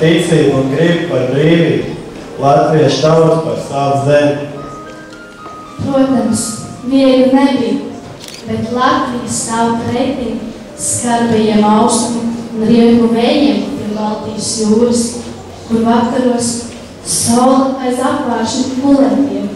Ticību un gribu par brīvību, latviešu tautu par savu zemi. Protams, viegli nebija, bet Latvija stāv pretī skarbajiem austrumu un rietumu vējiem pie Baltijas jūras, kur vakaros saule aiz apvāršņu gulētiem.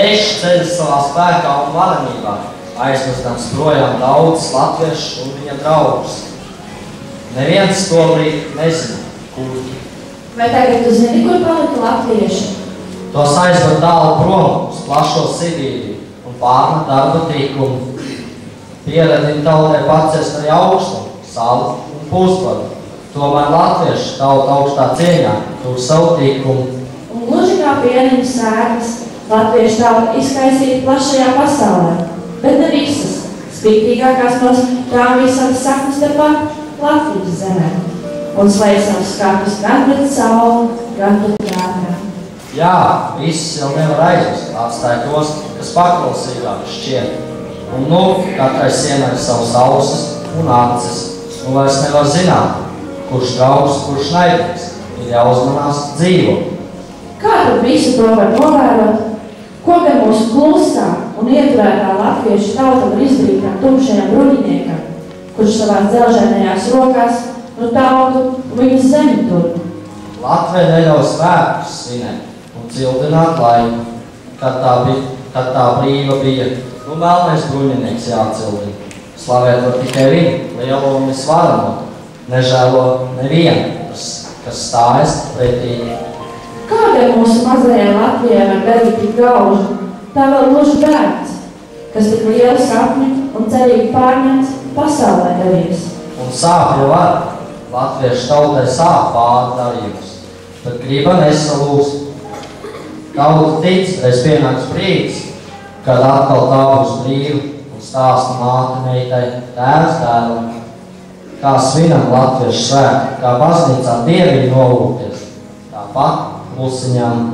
Svešs ceļš savā spēkā un varenībā, aizvestams projām daudzas latviešus un viņa draugus. Neviens to brīdi nezina, kur. Vai tagad tu zini, kur palika latvieši? Tos aizved tālu prom uz plašo Sibīriju un pārmet darba tīkumu. Pieredina tautai pacest arī augstumu, salu un pūspadu. Tomēr latvieši tauta augstā cieņā tur savu tīkumu. Un gluži kā pieniņu sēklas, latvieši tauta izkaisīta plašajā pasaulē, bet ne visas. Spītīgākās no tām visam saknes tepat Latvijas zemē. Un slēdzams skatus gan pret sauli, gan pret krātām. Jā, visus jau nevar aizvest, atstāja tos, kas paklausīgāk šķiet. Un katrai sienai savas ausis un acis, vairs nevar zināt, kurš draugs, kurš naidnieks, ir jāuzmanās dzīvo. Kā tad visu to var novērot? Ko gan mūsu klusā un ieturētā latviešu tauta var izdarīt kā tumšajam bruņiniekam, kurš savās dzelžainajās rokās no tautu un viņas zemi tur? Latvija neļaus svētkus svinēt un cildināt laiku, kad tā brīva bija. Melnais bruņinieks jācildina. Slavēt var tikai viņu, lielo un visvaramo. Nežēlo nevienu, kas stājas pretī. Kādēļ mūsu mazajai Latvijai var darīt tik gaužu, tā vēl gluži bērns, kas tik lielu sapņu un cerīgi pārņemts pasaulē devies? Un sāp jau var. Latviešu tautai sāp pāri darījumus, bet griba nesalūst. Tauta tic, reiz pienāks brīdis, kad atkal tā būs brīva un stāsta māte meitai, tēvs tēvam. Kā svinam latviešu svētku, kā baznīcā dieviņi nolūkties, tāpat klusiņām.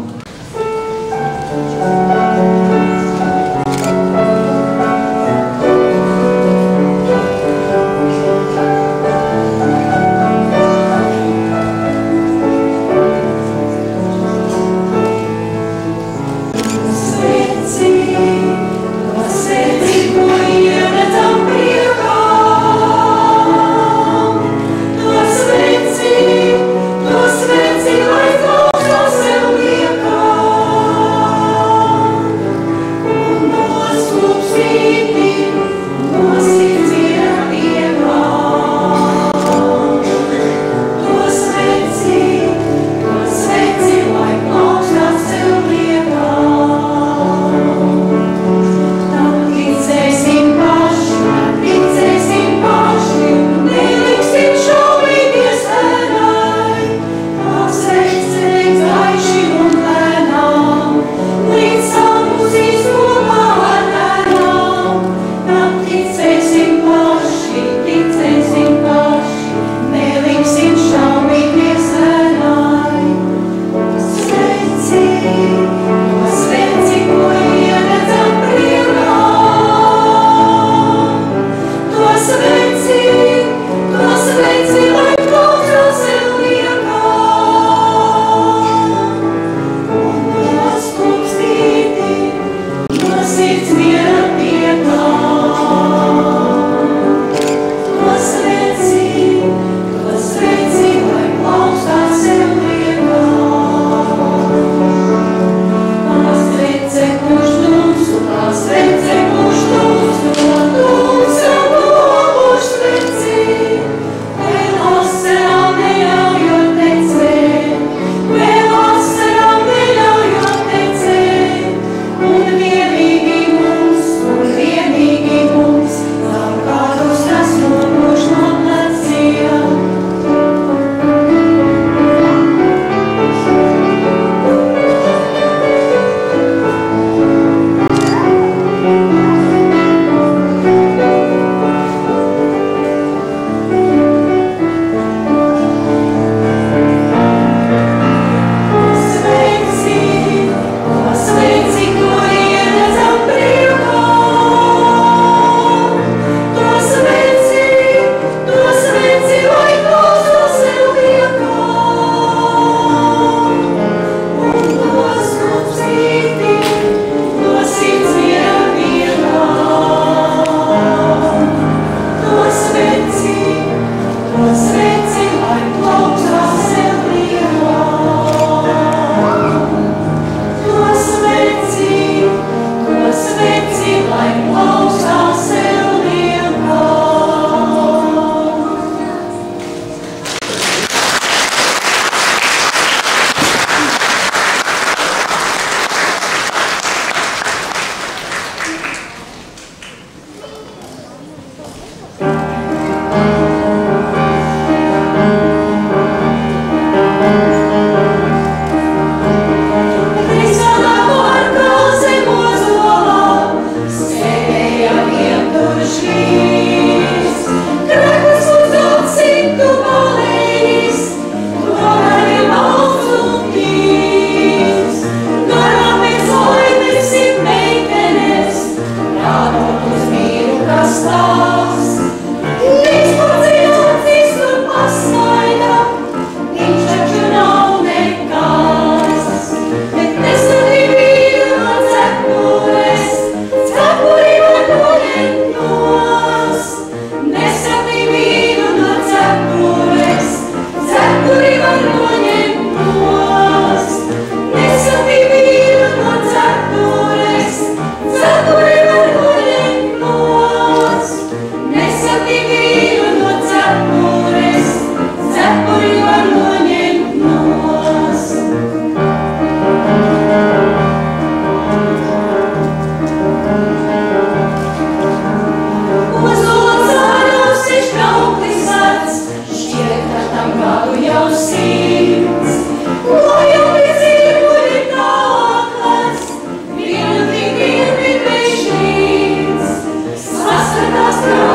Astras